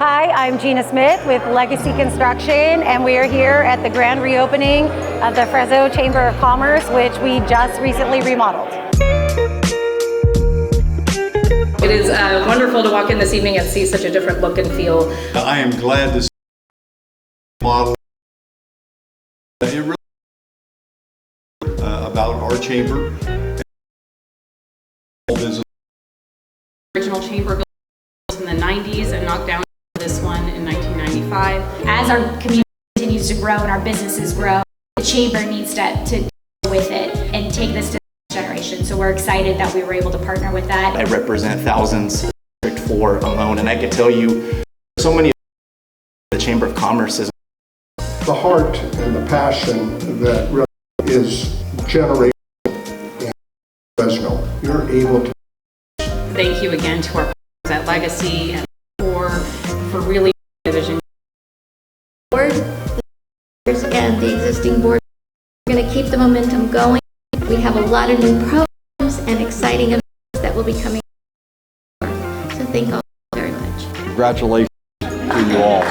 Hi, I'm Gina Smith with Legacy Construction, and we are here at the grand reopening of the Fresno Chamber of Commerce, which we just recently remodeled. It is wonderful to walk in this evening and see such a different look and feel. I am glad to see the model. It really about our chamber. Original chamber built in the 90s and knocked down this one in 1995. As our community continues to grow and our businesses grow, the chamber needs to deal with it and take this to the next generation. So we're excited that we were able to partner with that. I represent thousands, District 4 alone, and I can tell you so many of the Chamber of Commerce is the heart and the passion that really is generated in Fresno. You're able to. Thank you again to our partners at Legacy and for really division. Board and the existing board, we're going to keep the momentum going. We have a lot of new programs and exciting events that will be coming. So thank you all very much. Congratulations to you all.